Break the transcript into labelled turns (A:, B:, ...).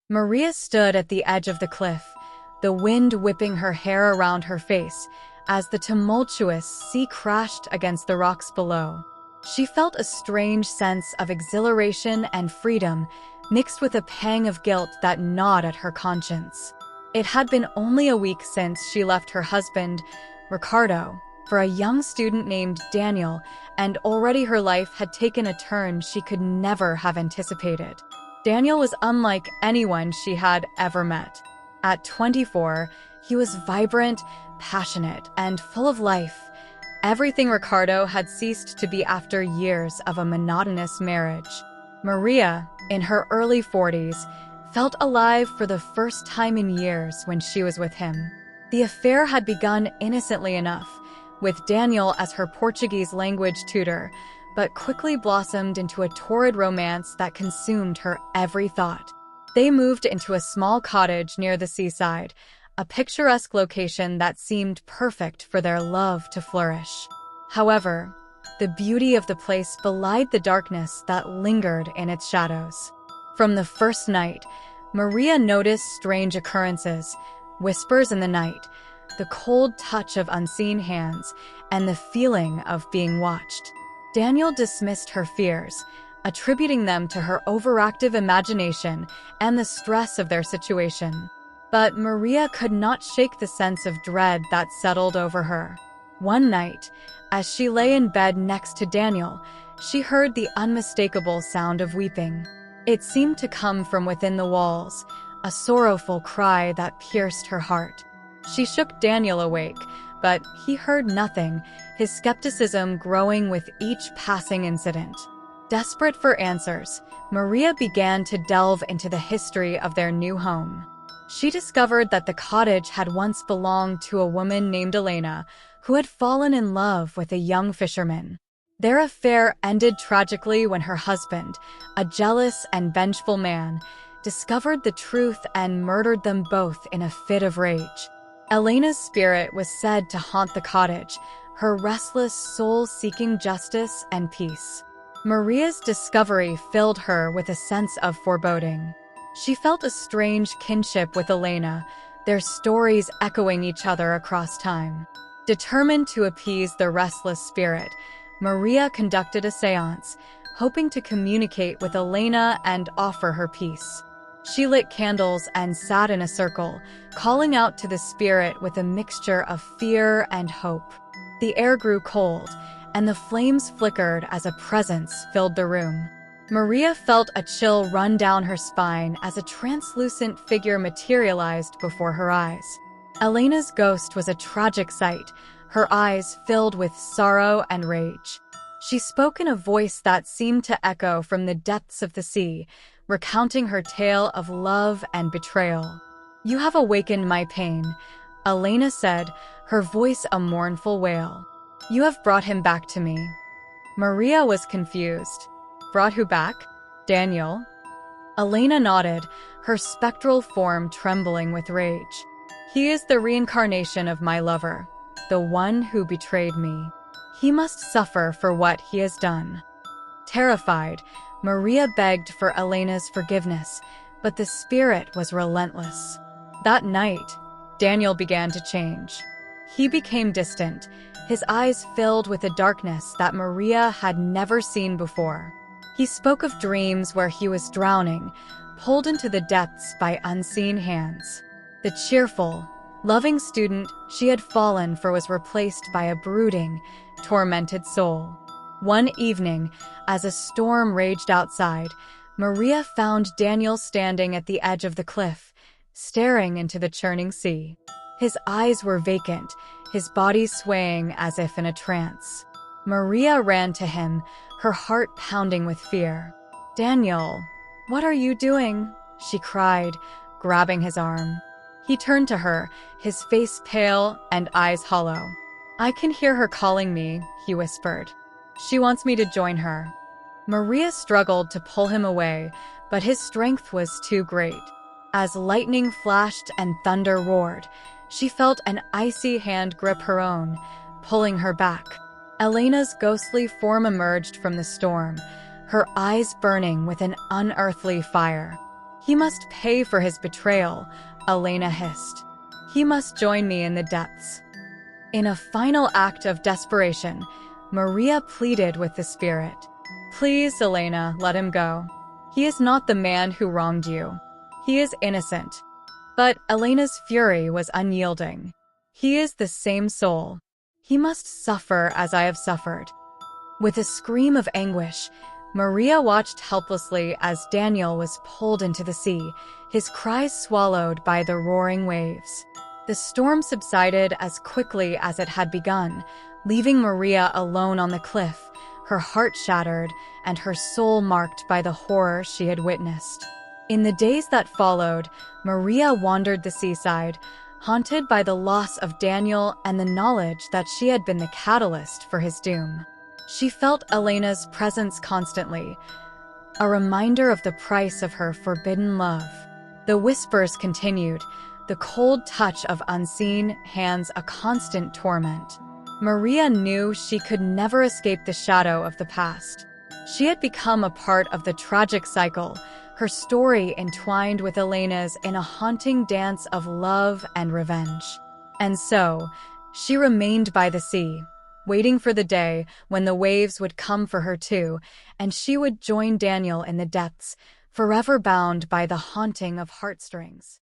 A: Maria stood at the edge of the cliff, the wind whipping her hair around her face as the tumultuous sea crashed against the rocks below. She felt a strange sense of exhilaration and freedom, mixed with a pang of guilt that gnawed at her conscience. It had been only a week since she left her husband, Ricardo, for a young student named Daniel, and already her life had taken a turn she could never have anticipated. Daniel was unlike anyone she had ever met. At 24, he was vibrant, passionate, and full of life. Everything Ricardo had ceased to be after years of a monotonous marriage. Maria, in her early 40s, felt alive for the first time in years when she was with him. The affair had begun innocently enough, with Daniel as her Portuguese language tutor, but quickly blossomed into a torrid romance that consumed her every thought. They moved into a small cottage near the seaside, a picturesque location that seemed perfect for their love to flourish. However, the beauty of the place belied the darkness that lingered in its shadows. From the first night, Maria noticed strange occurrences, whispers in the night, the cold touch of unseen hands, and the feeling of being watched. Daniel dismissed her fears, attributing them to her overactive imagination and the stress of their situation. But Maria could not shake the sense of dread that settled over her. One night, as she lay in bed next to Daniel, she heard the unmistakable sound of weeping. It seemed to come from within the walls, a sorrowful cry that pierced her heart. She shook Daniel awake, but he heard nothing, his skepticism growing with each passing incident. Desperate for answers, Maria began to delve into the history of their new home. She discovered that the cottage had once belonged to a woman named Elena, who had fallen in love with a young fisherman. Their affair ended tragically when her husband, a jealous and vengeful man, discovered the truth and murdered them both in a fit of rage. Elena's spirit was said to haunt the cottage, her restless soul seeking justice and peace. Maria's discovery filled her with a sense of foreboding. She felt a strange kinship with Elena, their stories echoing each other across time. Determined to appease the restless spirit, Maria conducted a seance, hoping to communicate with Elena and offer her peace. She lit candles and sat in a circle, calling out to the spirit with a mixture of fear and hope. The air grew cold, and the flames flickered as a presence filled the room. Maria felt a chill run down her spine as a translucent figure materialized before her eyes. Elena's ghost was a tragic sight, her eyes filled with sorrow and rage. She spoke in a voice that seemed to echo from the depths of the sea, recounting her tale of love and betrayal. "You have awakened my pain," Elena said, her voice a mournful wail. "You have brought him back to me." Maria was confused. "Brought who back? Daniel?" Elena nodded, her spectral form trembling with rage. "He is the reincarnation of my lover, the one who betrayed me. He must suffer for what he has done." Terrified, Maria begged for Elena's forgiveness, but the spirit was relentless. That night, Daniel began to change. He became distant, his eyes filled with a darkness that Maria had never seen before. He spoke of dreams where he was drowning, pulled into the depths by unseen hands. The cheerful, loving student she had fallen for was replaced by a brooding, tormented soul. One evening, as a storm raged outside, Maria found Daniel standing at the edge of the cliff, staring into the churning sea. His eyes were vacant, his body swaying as if in a trance. Maria ran to him, her heart pounding with fear. "Daniel, what are you doing?" she cried, grabbing his arm. He turned to her, his face pale and eyes hollow. "I can hear her calling me," he whispered. "She wants me to join her." Maria struggled to pull him away, but his strength was too great. As lightning flashed and thunder roared, she felt an icy hand grip her own, pulling her back. Elena's ghostly form emerged from the storm, her eyes burning with an unearthly fire. He must pay for his betrayal, Elena hissed. He must join me in the depths. In a final act of desperation, Maria pleaded with the spirit. Please, Elena, let him go. He is not the man who wronged you. He is innocent. But Elena's fury was unyielding. He is the same soul. He must suffer as I have suffered. With a scream of anguish, Maria watched helplessly as Daniel was pulled into the sea, his cries swallowed by the roaring waves. The storm subsided as quickly as it had begun, leaving Maria alone on the cliff, her heart shattered and her soul marked by the horror she had witnessed. In the days that followed, Maria wandered the seaside, haunted by the loss of Daniel and the knowledge that she had been the catalyst for his doom. She felt Elena's presence constantly, a reminder of the price of her forbidden love. The whispers continued, the cold touch of unseen hands a constant torment. Maria knew she could never escape the shadow of the past. She had become a part of the tragic cycle, her story entwined with Elena's in a haunting dance of love and revenge. And so, she remained by the sea, waiting for the day when the waves would come for her too, and she would join Daniel in the depths, forever bound by the haunting of heartstrings.